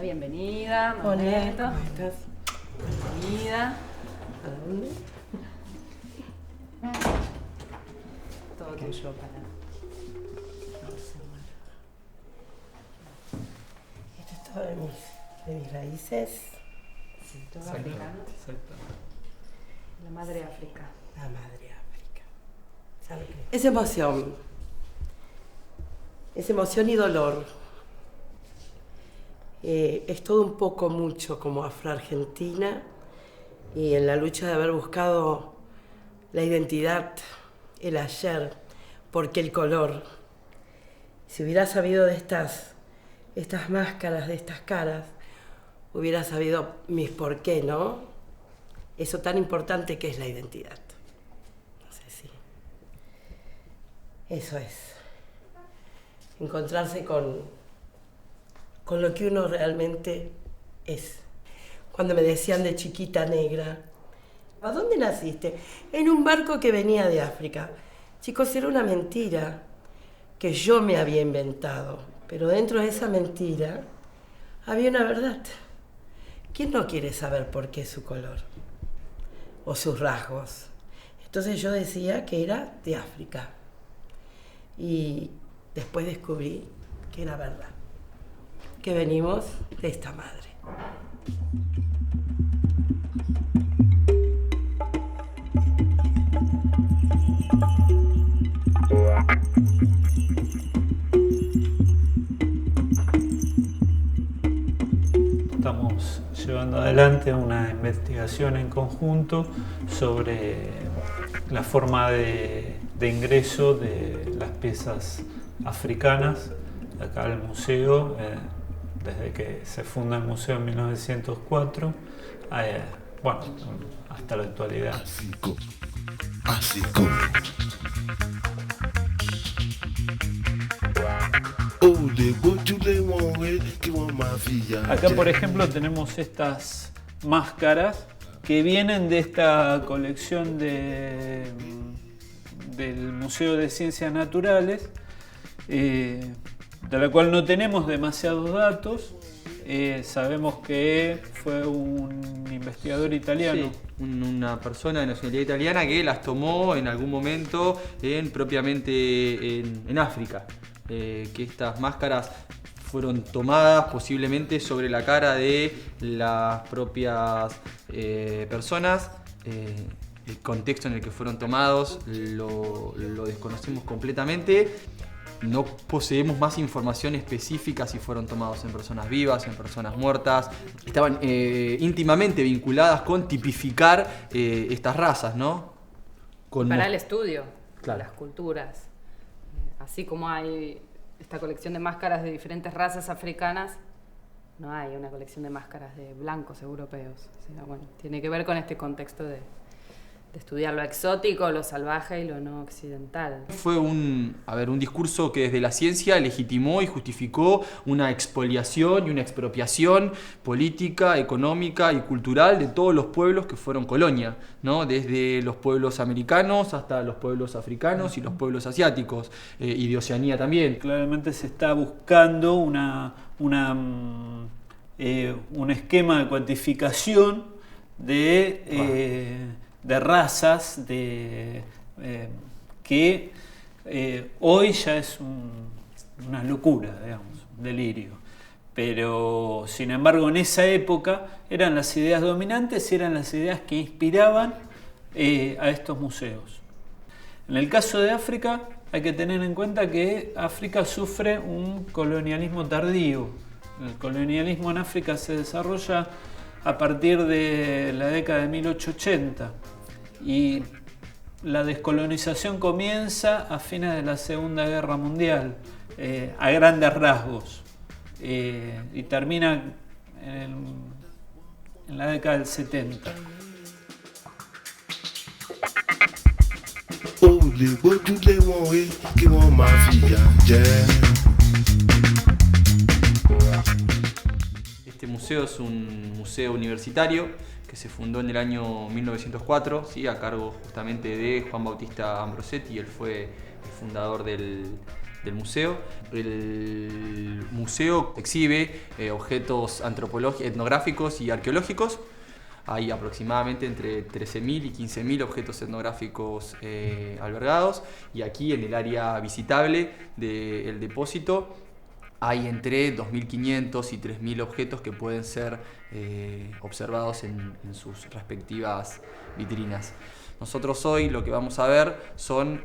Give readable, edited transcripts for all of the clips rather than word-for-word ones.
bienvenida. Hola, Maneto. ¿cómo estás? Bienvenida. ¿A dónde? Todo tuyo para... Esto es todo de mis raíces. Sí, todo africano. La madre África. La madre África. ¿Sabe qué? Es emoción. Es emoción y dolor. Es todo un poco mucho como afroargentina y en la lucha de haber buscado la identidad, el ayer, porque el color. Si hubiera sabido de estas máscaras, de estas caras, hubiera sabido mis por qué, ¿no? Eso tan importante que es la identidad. No sé si... Eso es. Encontrarse con lo que uno realmente es. Cuando me decían de chiquita negra, ¿a dónde naciste? En un barco que venía de África. Chicos, era una mentira que yo me había inventado, pero dentro de esa mentira había una verdad. ¿Quién no quiere saber por qué su color o sus rasgos? Entonces yo decía que era de África y después descubrí que era verdad, que venimos de esta madre. Estamos llevando adelante una investigación en conjunto sobre la forma de ingreso de las piezas africanas acá al museo, desde que se funda el museo en 1904, bueno, hasta la actualidad. Acá, por ejemplo, tenemos estas máscaras que vienen de esta colección del Museo de Ciencias Naturales, de la cual no tenemos demasiados datos. Sabemos que fue un investigador italiano. Sí, una persona de nacionalidad italiana que las tomó en algún momento propiamente en África. Que estas máscaras fueron tomadas posiblemente sobre la cara de las propias personas. El contexto en el que fueron tomados lo desconocemos completamente. No poseemos más información específica si fueron tomados en personas vivas, en personas muertas. Estaban íntimamente vinculadas con tipificar estas razas, ¿no? Para el estudio Claro. de las culturas. Así como hay esta colección de máscaras de diferentes razas africanas, no hay una colección de máscaras de blancos europeos. O sea, bueno, tiene que ver con este contexto de estudiar lo exótico, lo salvaje y lo no occidental. Fue un discurso que desde la ciencia legitimó y justificó una expoliación y una expropiación política, económica y cultural de todos los pueblos que fueron colonia, ¿no? Desde los pueblos americanos hasta los pueblos africanos y los pueblos asiáticos, y de Oceanía también. Claramente se está buscando un esquema de cuantificación de razas que hoy ya es una locura, digamos, un delirio. Pero, sin embargo, en esa época eran las ideas dominantes y eran las ideas que inspiraban a estos museos. En el caso de África, hay que tener en cuenta que África sufre un colonialismo tardío. El colonialismo en África se desarrolla a partir de la década de 1880 y la descolonización comienza a fines de la Segunda Guerra Mundial, a grandes rasgos, y termina en la década del 70. Este museo es un museo universitario que se fundó en el año 1904, ¿sí? A cargo justamente de Juan Bautista Ambrosetti. Él fue el fundador del del museo. El museo exhibe objetos etnográficos y arqueológicos. Hay aproximadamente entre 13.000 y 15.000 objetos etnográficos albergados, y aquí en el área visitable del depósito hay entre 2.500 y 3.000 objetos que pueden ser observados en sus respectivas vitrinas. Nosotros hoy lo que vamos a ver son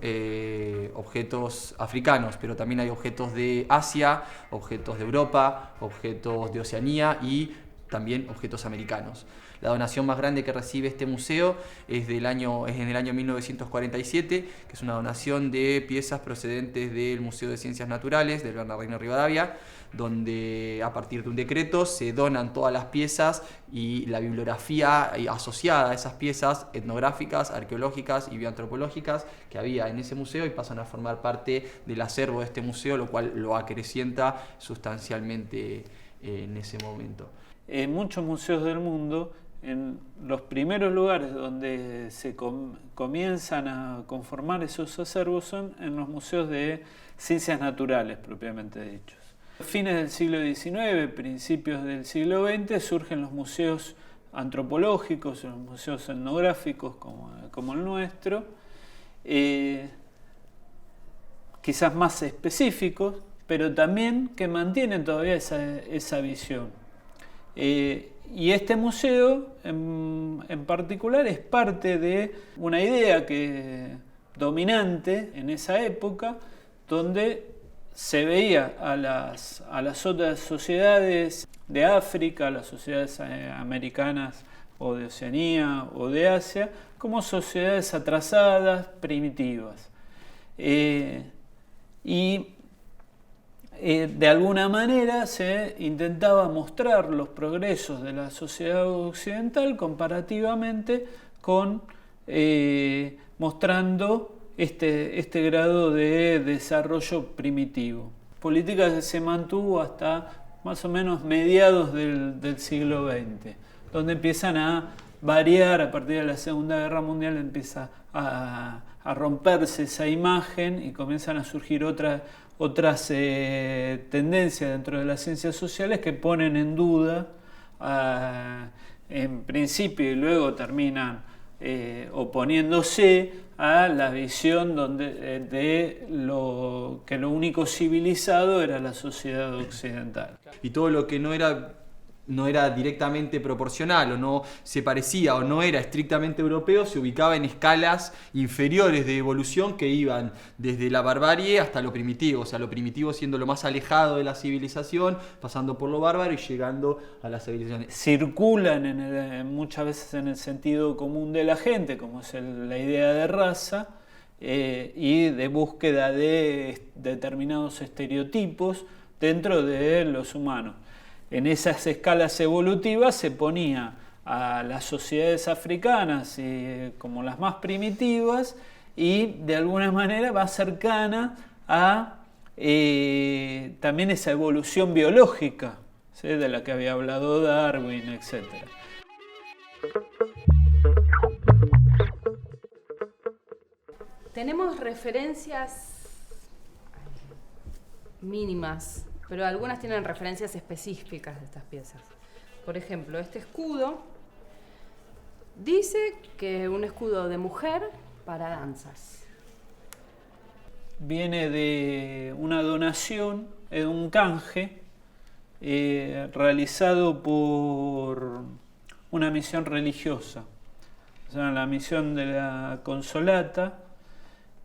objetos africanos, pero también hay objetos de Asia, objetos de Europa, objetos de Oceanía y también objetos americanos. La donación más grande que recibe este museo es en el año 1947, que es una donación de piezas procedentes del Museo de Ciencias Naturales del Bernardino Rivadavia, donde a partir de un decreto se donan todas las piezas y la bibliografía asociada a esas piezas etnográficas, arqueológicas y bioantropológicas que había en ese museo, y pasan a formar parte del acervo de este museo, lo cual lo acrecienta sustancialmente en ese momento. En muchos museos del mundo, en los primeros lugares donde se comienzan a conformar esos acervos son en los museos de ciencias naturales, propiamente dichos. A fines del siglo XIX, principios del siglo XX, surgen los museos antropológicos, los museos etnográficos como el nuestro, quizás más específicos, pero también que mantienen todavía esa visión. Y este museo en particular es parte de una idea dominante en esa época, donde se veía a las otras sociedades de África, a las sociedades americanas o de Oceanía o de Asia, como sociedades atrasadas, primitivas. De alguna manera se intentaba mostrar los progresos de la sociedad occidental comparativamente con mostrando este grado de desarrollo primitivo. Política que se mantuvo hasta más o menos mediados del siglo XX, donde empiezan a variar a partir de la Segunda Guerra Mundial, empieza a romperse esa imagen y comienzan a surgir otras tendencias dentro de las ciencias sociales que ponen en duda, en principio y luego terminan oponiéndose a la visión que lo único civilizado era la sociedad occidental. Y todo lo que no era directamente proporcional o no se parecía o no era estrictamente europeo se ubicaba en escalas inferiores de evolución que iban desde la barbarie hasta lo primitivo, o sea, lo primitivo siendo lo más alejado de la civilización, pasando por lo bárbaro y llegando a la civilización. Circulan muchas veces en el sentido común de la gente, como es la idea de raza, y de búsqueda de determinados estereotipos dentro de los humanos. En esas escalas evolutivas se ponía a las sociedades africanas como las más primitivas y de alguna manera va cercana a también esa evolución biológica, ¿sí?, de la que había hablado Darwin, etc. Tenemos referencias mínimas, pero algunas tienen referencias específicas de estas piezas. Por ejemplo, este escudo dice que es un escudo de mujer para danzas. Viene de una donación, un canje, realizado por una misión religiosa, o sea, la misión de la Consolata,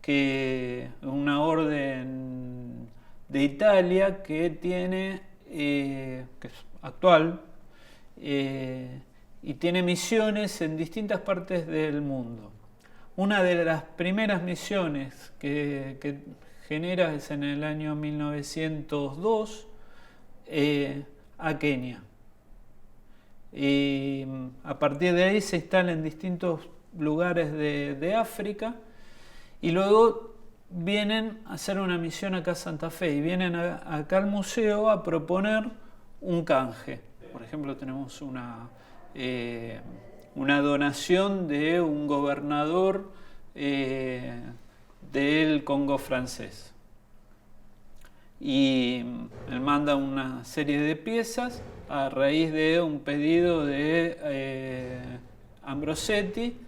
que es una orden de Italia que tiene, que es actual, y tiene misiones en distintas partes del mundo. Una de las primeras misiones que genera es en el año 1902 a Kenia. Y a partir de ahí se instala en distintos lugares de África y luego vienen a hacer una misión acá a Santa Fe y vienen acá al museo a proponer un canje. Por ejemplo, tenemos una donación de un gobernador del Congo francés. y él manda una serie de piezas a raíz de un pedido de Ambrosetti,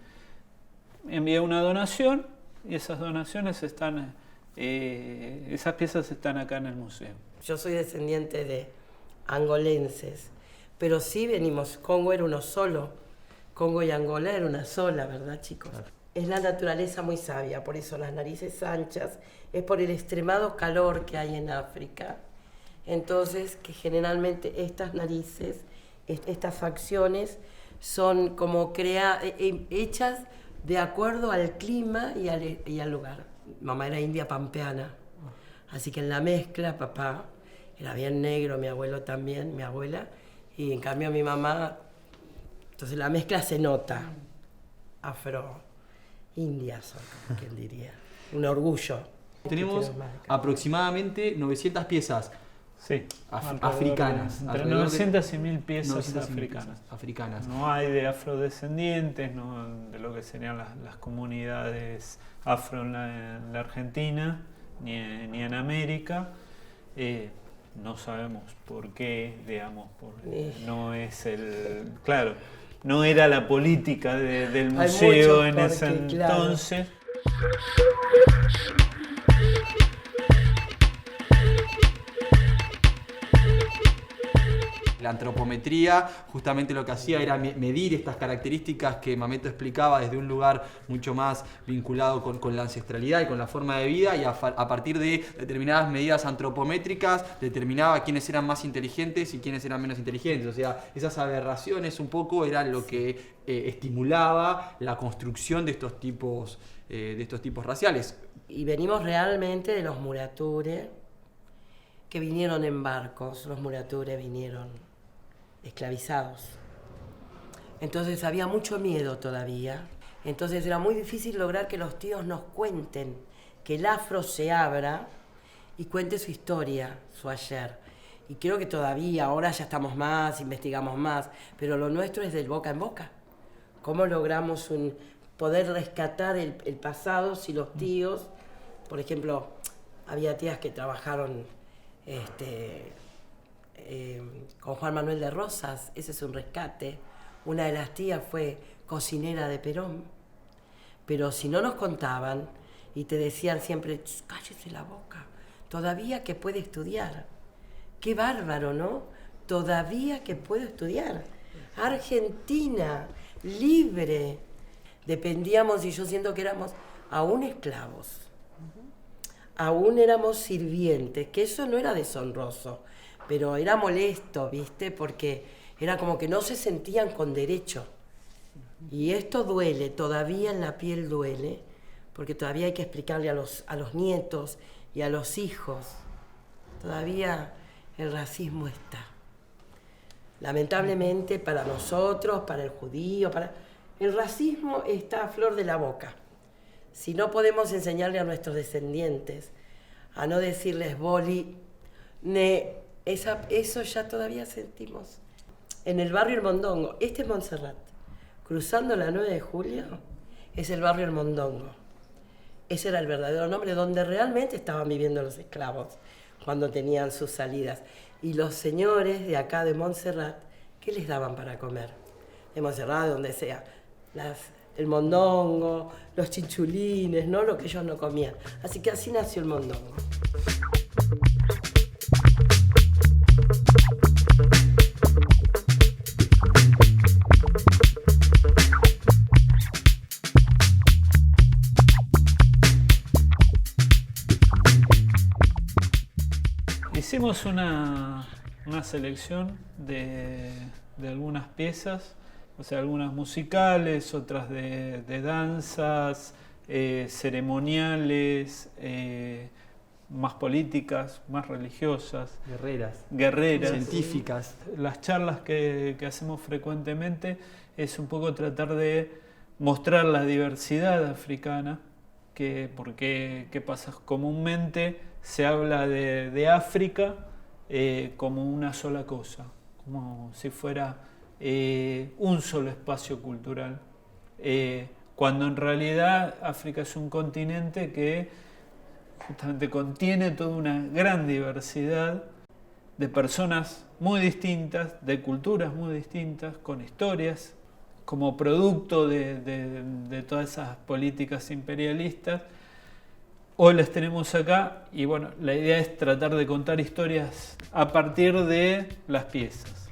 envía una donación y esas donaciones están, esas piezas están acá en el museo. Yo soy descendiente de angolenses, pero sí venimos, Congo era uno solo, Congo y Angola era una sola, ¿verdad, chicos? Claro. Es la naturaleza muy sabia, por eso las narices anchas, es por el extremado calor que hay en África. Entonces, que generalmente estas narices, estas facciones, son como hechas de acuerdo al clima y al lugar. Mamá era india pampeana, así que en la mezcla papá era bien negro, mi abuelo también, mi abuela, y en cambio mi mamá, entonces la mezcla se nota, afro-india son, como quien diría, un orgullo. Tenemos aproximadamente 900 piezas. Sí, africanas. Entre 900 y 1000 piezas africanas. No hay de afrodescendientes, no de lo que serían las comunidades afro en la Argentina, ni en América. No sabemos por qué, digamos, no es claro, no era la política del museo en ese entonces. La antropometría justamente lo que hacía era medir estas características que Mameto explicaba desde un lugar mucho más vinculado con la ancestralidad y con la forma de vida, y a partir de determinadas medidas antropométricas determinaba quiénes eran más inteligentes y quiénes eran menos inteligentes. O sea, esas aberraciones un poco eran lo que estimulaba la construcción de estos tipos raciales. Y venimos realmente de los Murature, que vinieron en barcos. Los Murature vinieron esclavizados. Entonces había mucho miedo todavía. Entonces era muy difícil lograr que los tíos nos cuenten, que el afro se abra y cuente su historia, su ayer. Y creo que todavía, ahora ya estamos más, investigamos más, pero lo nuestro es del boca en boca. ¿Cómo logramos poder rescatar el pasado si los tíos, por ejemplo, había tías que trabajaron con Juan Manuel de Rosas, ese es un rescate. Una de las tías fue cocinera de Perón, pero si no nos contaban y te decían siempre, cállese la boca, todavía que puede estudiar. Qué bárbaro, ¿no? Todavía que puedo estudiar. Argentina, libre. Dependíamos, y yo siento que éramos aún esclavos. Aún éramos sirvientes, que eso no era deshonroso, pero era molesto, ¿viste? Porque era como que no se sentían con derecho. Y esto duele, todavía en la piel duele, porque todavía hay que explicarle a los nietos y a los hijos. Todavía el racismo está. Lamentablemente para nosotros, para el judío, el racismo está a flor de la boca. Si no podemos enseñarle a nuestros descendientes a no decirles boli, eso ya todavía sentimos. En el barrio El Mondongo, este es Montserrat, cruzando la 9 de julio, es el barrio El Mondongo. Ese era el verdadero nombre, donde realmente estaban viviendo los esclavos cuando tenían sus salidas. Y los señores de acá de Montserrat, ¿qué les daban para comer? De Montserrat, de donde sea. El mondongo, los chinchulines, ¿no? Lo que ellos no comían. Así que así nació el mondongo. Hicimos una selección de algunas piezas, o sea, algunas musicales, otras de danzas, ceremoniales, más políticas, más religiosas. Guerreras. Científicas. Las charlas que hacemos frecuentemente es un poco tratar de mostrar la diversidad africana, porque ¿qué pasa? Comúnmente se habla de África como una sola cosa, como si fuera un solo espacio cultural, cuando en realidad África es un continente que justamente contiene toda una gran diversidad de personas muy distintas, de culturas muy distintas, con historias, como producto de todas esas políticas imperialistas. Hoy las tenemos acá y bueno, la idea es tratar de contar historias a partir de las piezas.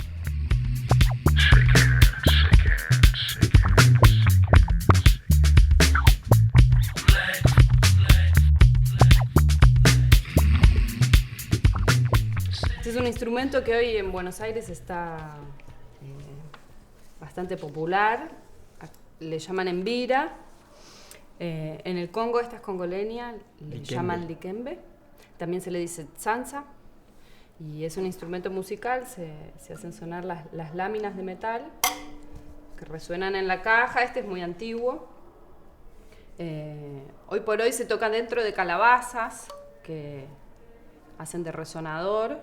Este es un instrumento que hoy en Buenos Aires está bastante popular, le llaman embira. En el Congo, esta es congoleña, le llaman liquembe. También se le dice zanza. Y es un instrumento musical, se hacen sonar las láminas de metal que resuenan en la caja. Este es muy antiguo. Hoy por hoy se toca dentro de calabazas que hacen de resonador.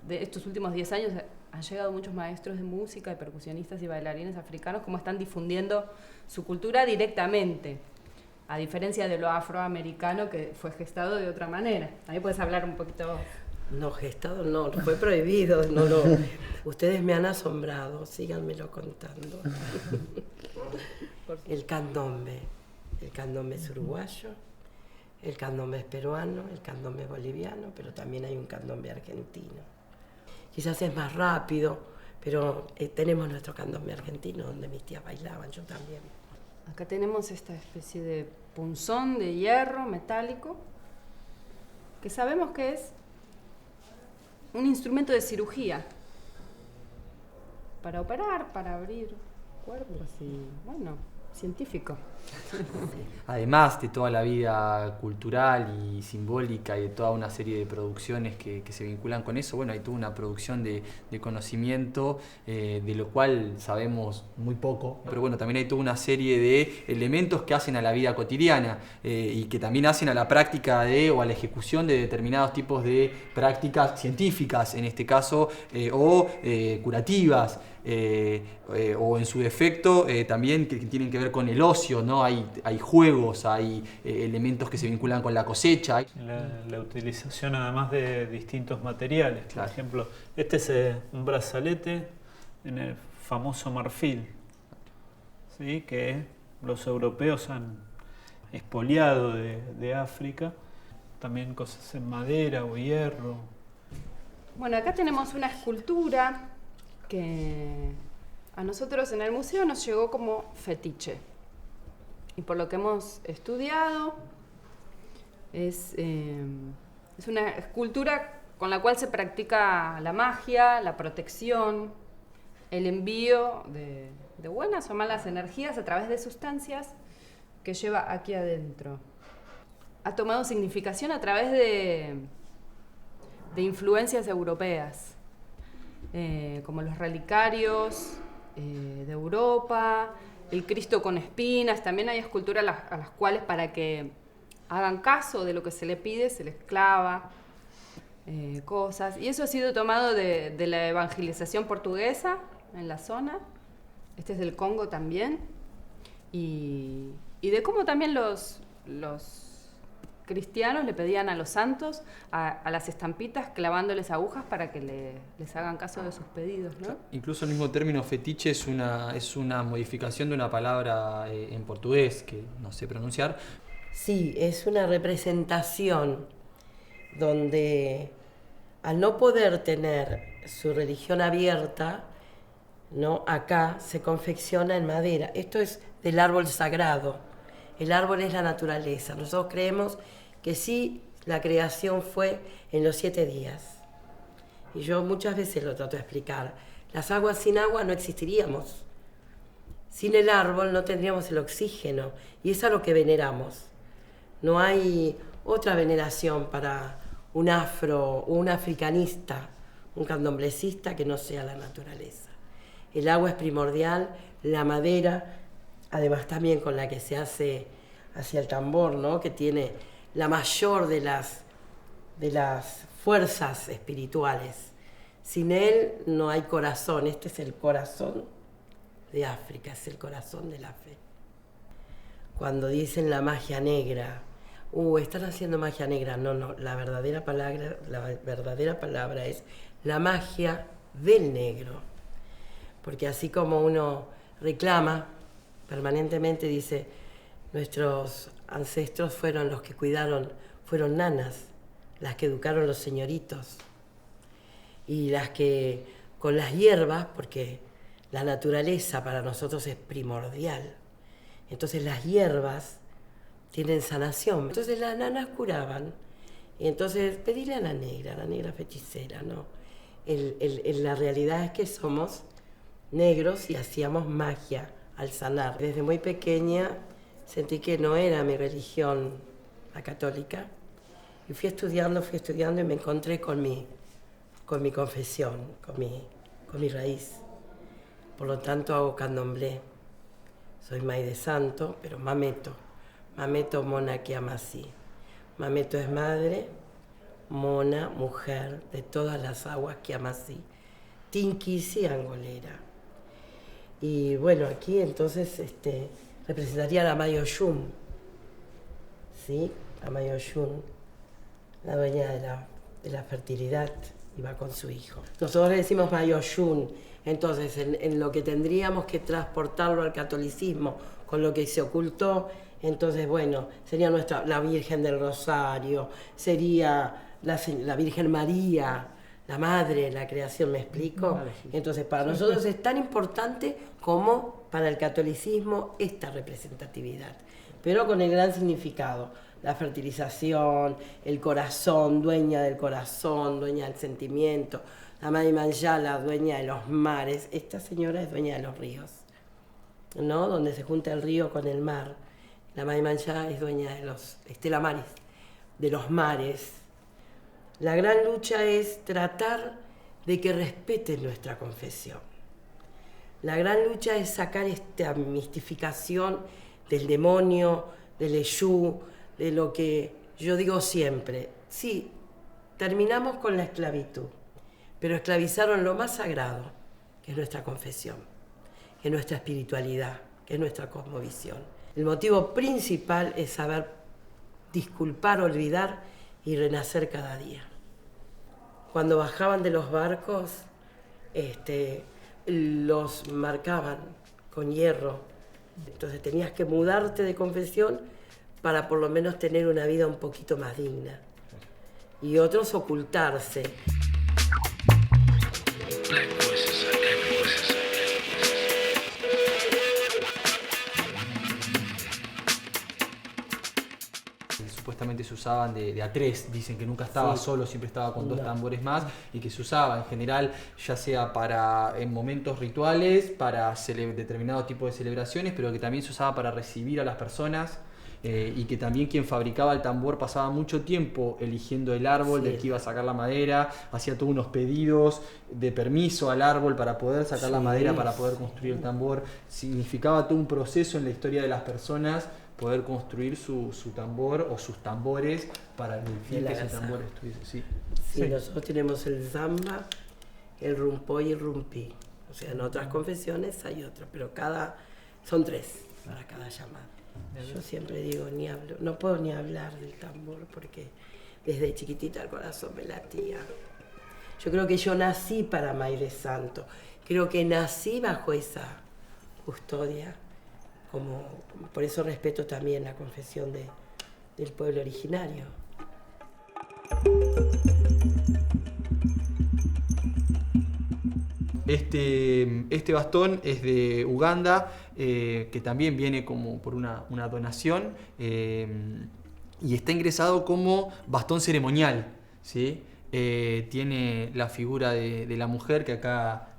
De estos últimos 10 años han llegado muchos maestros de música, y percusionistas y bailarines africanos, como están difundiendo su cultura directamente, a diferencia de lo afroamericano, que fue gestado de otra manera. Ahí puedes hablar un poquito. No, gestado no, fue prohibido. No. Ustedes me han asombrado, síganmelo contando. El candombe es uruguayo, el candombe es peruano, el candombe es boliviano, pero también hay un candombe argentino. Quizás es más rápido, pero tenemos nuestro candombe argentino, donde mis tías bailaban, yo también. Acá tenemos esta especie de punzón de hierro metálico, que sabemos que es un instrumento de cirugía, para operar, para abrir cuerpos y, bueno, científico. Además de toda la vida cultural y simbólica y de toda una serie de producciones que se vinculan con eso, bueno, hay toda una producción de conocimiento de lo cual sabemos muy poco, pero bueno, también hay toda una serie de elementos que hacen a la vida cotidiana y que también hacen a la práctica o a la ejecución de determinados tipos de prácticas científicas, en este caso, o curativas. O en su defecto también que tienen que ver con el ocio, ¿no? Hay juegos, hay elementos que se vinculan con la cosecha. La utilización además de distintos materiales. Claro. Por ejemplo, este es un brazalete en el famoso marfil, ¿sí? Que los europeos han expoliado de África. También cosas en madera o hierro. Bueno, acá tenemos una escultura que a nosotros en el museo nos llegó como fetiche. Y por lo que hemos estudiado, es una escultura con la cual se practica la magia, la protección, el envío de buenas o malas energías a través de sustancias que lleva aquí adentro. Ha tomado significación a través de influencias europeas. Como los relicarios de Europa, el Cristo con espinas. También hay esculturas a las cuales, para que hagan caso de lo que se le pide, se les clava cosas. Y eso ha sido tomado de la evangelización portuguesa en la zona. Este es del Congo también. Y de cómo también los cristianos le pedían a los santos, a las estampitas, clavándoles agujas para que les hagan caso de sus pedidos, ¿no? Incluso el mismo término fetiche es una modificación de una palabra en portugués que no sé pronunciar. Sí, es una representación donde, al no poder tener su religión abierta, ¿no? Acá se confecciona en madera. Esto es del árbol sagrado. El árbol es la naturaleza. Nosotros creemos que sí, la creación fue en los 7 días. Y yo muchas veces lo trato de explicar. Las aguas, sin agua no existiríamos. Sin el árbol no tendríamos el oxígeno. Y eso es lo que veneramos. No hay otra veneración para un afro o un africanista, un candomblecista, que no sea la naturaleza. El agua es primordial, la madera, además también con la que se hace hacia el tambor, ¿no? Que tiene la mayor de las fuerzas espirituales. Sin él no hay corazón. Este es el corazón de África, es el corazón de la fe. Cuando dicen la magia negra están haciendo magia negra. No, la verdadera palabra es la magia del negro. Porque así como uno reclama permanentemente, dice, nuestros ancestros fueron los que cuidaron, fueron nanas, las que educaron los señoritos. Y las que con las hierbas, porque la naturaleza para nosotros es primordial. Entonces las hierbas tienen sanación. Entonces las nanas curaban. Y entonces pedile a la negra fechicera, ¿no? La realidad es que somos negros y hacíamos magia al sanar. Desde muy pequeña sentí que no era mi religión la católica. Y fui estudiando y me encontré con mi confesión, con mi raíz. Por lo tanto hago candomblé. Soy maíz de santo, pero mameto mona que ama así. Mameto es madre, mona, mujer, de todas las aguas que ama así. Tinquisi angolera. Y bueno, aquí entonces representaría a la Mayoyún, ¿sí? La Mayoyún, la dueña de la fertilidad, y va con su hijo. Nosotros le decimos Mayoyún, entonces en lo que tendríamos que transportarlo al catolicismo, con lo que se ocultó, entonces bueno, sería la Virgen del Rosario, sería la Virgen María, la madre, la creación, ¿me explico? Entonces para nosotros es tan importante como para el catolicismo esta representatividad, pero con el gran significado, la fertilización, el corazón, dueña del corazón, dueña del sentimiento, la Madre Manjala, dueña de los mares, esta señora es dueña de los ríos, ¿no? Donde se junta el río con el mar, la Madre Manjala es dueña de los Estela Maris, de los mares. La gran lucha es tratar de que respeten nuestra confesión. La gran lucha es sacar esta mistificación del demonio, del Eyú, de lo que yo digo siempre. Sí, terminamos con la esclavitud, pero esclavizaron lo más sagrado, que es nuestra confesión, que es nuestra espiritualidad, que es nuestra cosmovisión. El motivo principal es saber disculpar, olvidar y renacer cada día. Cuando bajaban de los barcos, los marcaban con hierro. Entonces tenías que mudarte de confesión para por lo menos tener una vida un poquito más digna. Y otros ocultarse. Supuestamente se usaban de a tres, dicen que nunca estaba solo, siempre estaba con dos tambores más, y que se usaba en general ya sea en momentos rituales, para determinado tipo de celebraciones, pero que también se usaba para recibir a las personas, y que también quien fabricaba el tambor pasaba mucho tiempo eligiendo el árbol del que iba a sacar la madera, hacía todos unos pedidos de permiso al árbol para poder sacar la madera, para poder construir el tambor. Significaba todo un proceso en la historia de las personas poder construir su tambor o sus tambores para el fin que ese tambor estuviese. Sí, nosotros tenemos el zamba, el rumpoy y el rumpi. O sea, en otras confesiones hay otro, pero son tres para cada llamada. Yo siempre digo, no puedo ni hablar del tambor porque desde chiquitita el corazón me latía. Yo creo que yo nací para Maíz de Santo. Creo que nací bajo esa custodia. Por eso respeto también la confesión del pueblo originario. Este bastón es de Uganda, que también viene como por una donación, y está ingresado como bastón ceremonial, ¿sí? Tiene la figura de la mujer que acá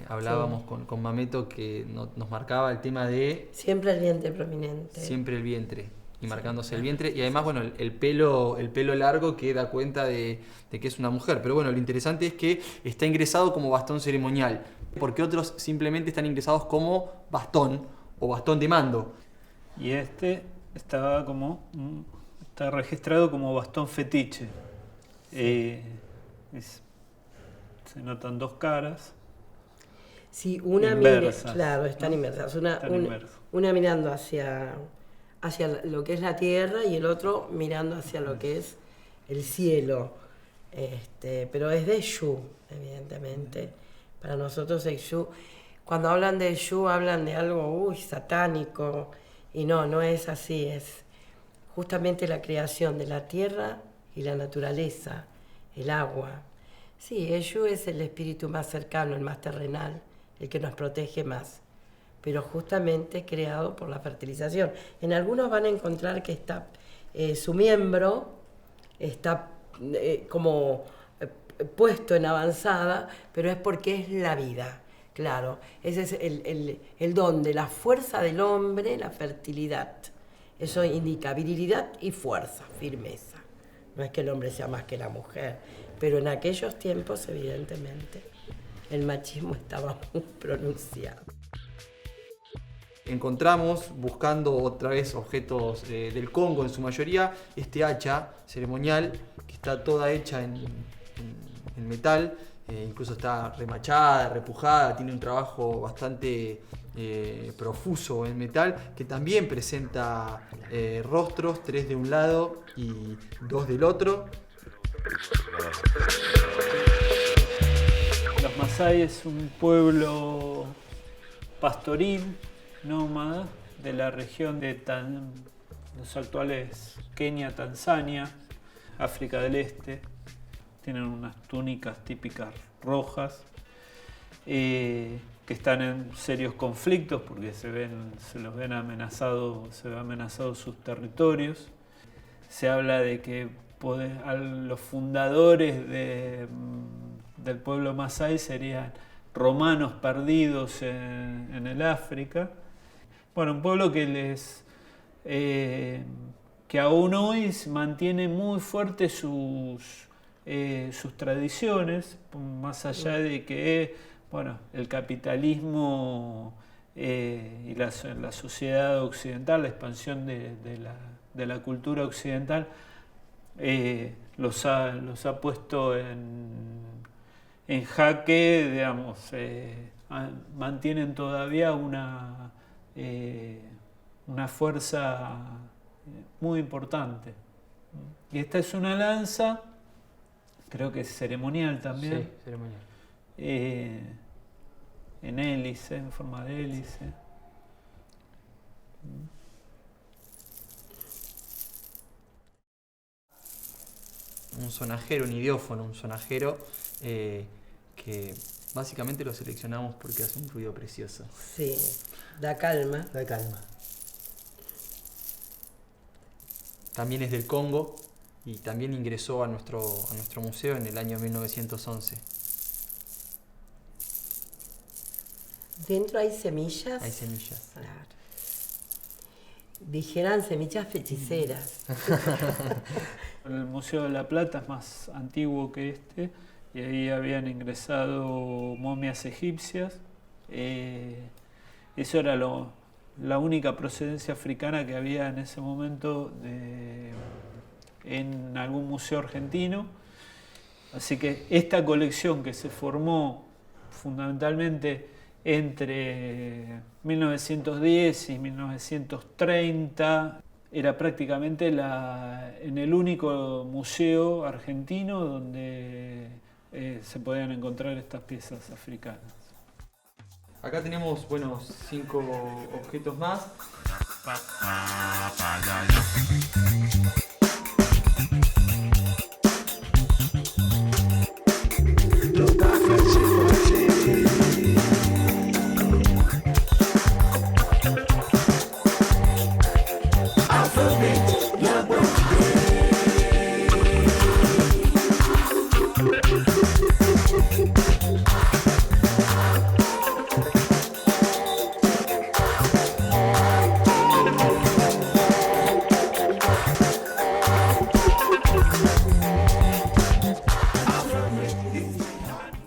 hablábamos con Mameto, que nos marcaba el tema de siempre el vientre prominente. Siempre el vientre, y marcándose el vientre, y además bueno, el pelo largo que da cuenta de que es una mujer. Pero bueno, lo interesante es que está ingresado como bastón ceremonial, porque otros simplemente están ingresados como bastón o bastón de mando. Y está registrado como bastón fetiche. Se notan dos caras. Sí, una inversas, claro, están inversas. Están inversas. Una mirando hacia hacia lo que es la tierra y el otro mirando hacia lo que es el cielo. Pero es de Shu, evidentemente. Para nosotros el Shu, cuando hablan de Shu hablan de algo satánico, y no es así, es justamente la creación de la tierra y la naturaleza, el agua. Sí, el Shu es el espíritu más cercano, el más terrenal, el que nos protege más, pero justamente creado por la fertilización. En algunos van a encontrar que está su miembro está como puesto en avanzada, pero es porque es la vida, claro. Ese es el don de la fuerza del hombre, la fertilidad. Eso indica virilidad y fuerza, firmeza. No es que el hombre sea más que la mujer, pero en aquellos tiempos, evidentemente, el machismo estaba muy pronunciado. Encontramos, buscando otra vez objetos del Congo en su mayoría, este hacha ceremonial que está toda hecha en metal, incluso está remachada, repujada, tiene un trabajo bastante profuso en metal, que también presenta rostros, 3 de un lado y 2 del otro. Los Masái es un pueblo pastoril, nómada, de la región de los actuales Kenia, Tanzania, África del Este. Tienen unas túnicas típicas rojas que están en serios conflictos porque se ve amenazados sus territorios. Se habla de que a los fundadores del pueblo Masái serían romanos perdidos en el África. Bueno, un pueblo que aún hoy mantiene muy fuertes sus tradiciones, más allá de que el capitalismo y la sociedad occidental, la expansión de la cultura occidental, los ha puesto en jaque, digamos, mantienen todavía una fuerza muy importante. Y esta es una lanza, creo que es ceremonial también. Sí, ceremonial. En hélice, en forma de hélice. Un sonajero, un idiófono, un sonajero que básicamente lo seleccionamos porque hace un ruido precioso. Sí, da calma. Da calma. También es del Congo y también ingresó a nuestro museo en el año 1911. ¿Dentro hay semillas? Hay semillas. Claro. Dijeran semillas fechiceras. El Museo de la Plata es más antiguo que este y ahí habían ingresado momias egipcias. Eso era la única procedencia africana que había en ese momento en algún museo argentino. Así que esta colección que se formó fundamentalmente entre 1910 y 1930 era prácticamente en el único museo argentino donde se podían encontrar estas piezas africanas. Acá tenemos, 5 objetos más.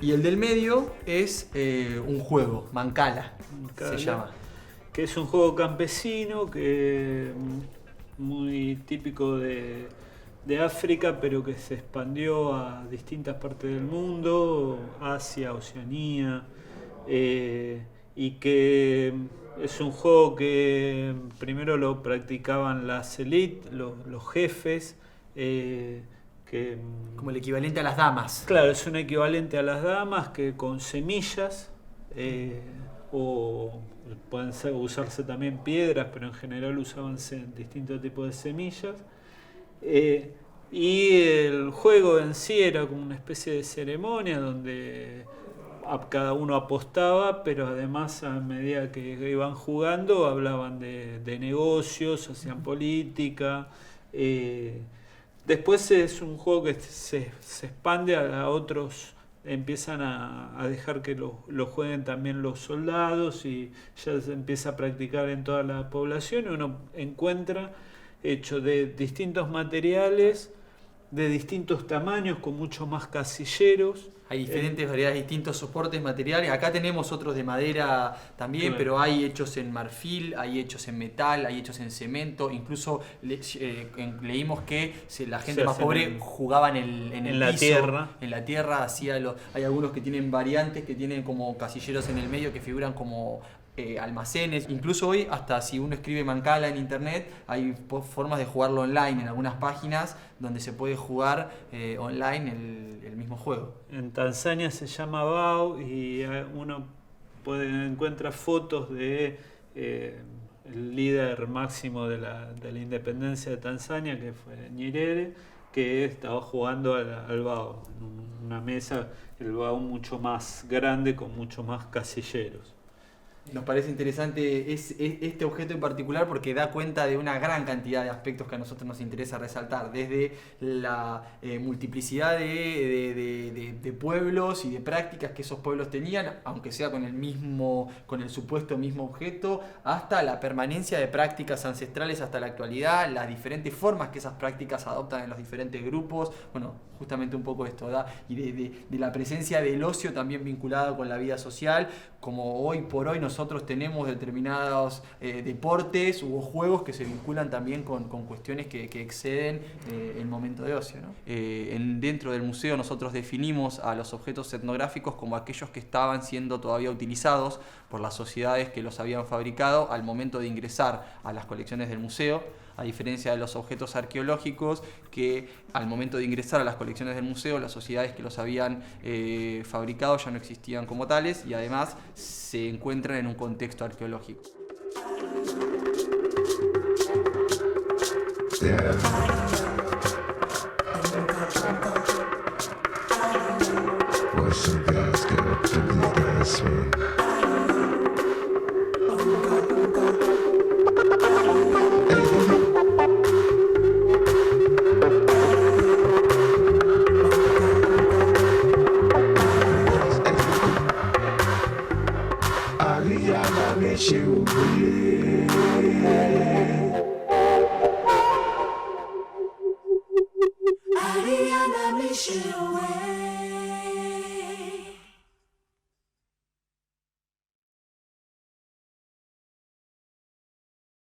Y el del medio es un juego, Mancala, se llama. Que es un juego campesino muy típico de África, pero que se expandió a distintas partes del mundo, Asia, Oceanía, y que Es un juego que primero lo practicaban las élites, los jefes, que... Como el equivalente a las damas. Claro, es un equivalente a las damas que con semillas, o pueden usarse también piedras, pero en general usaban distintos tipos de semillas. Y el juego en sí era como una especie de ceremonia donde cada uno apostaba, pero además a medida que iban jugando hablaban de negocios, hacían política. Después es un juego que se expande a otros, empiezan a dejar que lo jueguen también los soldados y ya se empieza a practicar en toda la población y uno encuentra hecho de distintos materiales, de distintos tamaños, con mucho más casilleros. Hay diferentes variedades, distintos soportes materiales. Acá tenemos otros de madera también, Claro. pero hay hechos en marfil, hay hechos en metal, hay hechos en cemento. Incluso leímos que la gente Se más hacen pobre jugaba en el la piso, tierra. en la tierra. Hay algunos que tienen variantes, que tienen como casilleros en el medio que figuran como almacenes. Incluso hoy, hasta si uno escribe Mancala en internet, hay formas de jugarlo online en algunas páginas donde se puede jugar online el mismo juego. En Tanzania se llama Bao y uno encuentra fotos de el líder máximo de la independencia de Tanzania, que fue Nyerere, que estaba jugando al Bao, en una mesa, el Bao mucho más grande con mucho más casilleros. Nos parece interesante este objeto en particular porque da cuenta de una gran cantidad de aspectos que a nosotros nos interesa resaltar, desde la multiplicidad de pueblos y de prácticas que esos pueblos tenían, aunque sea con el supuesto mismo objeto, hasta la permanencia de prácticas ancestrales hasta la actualidad, las diferentes formas que esas prácticas adoptan en los diferentes grupos, bueno, justamente un poco esto, ¿da? Y de la presencia del ocio también vinculado con la vida social, como hoy por hoy nosotros tenemos determinados deportes u juegos que se vinculan también con cuestiones que exceden el momento de ocio, ¿no? Dentro del museo nosotros definimos a los objetos etnográficos como aquellos que estaban siendo todavía utilizados por las sociedades que los habían fabricado al momento de ingresar a las colecciones del museo, a diferencia de los objetos arqueológicos que al momento de ingresar a las colecciones del museo las sociedades que los habían fabricado ya no existían como tales y además se encuentran en un contexto arqueológico. Ariana Michelle.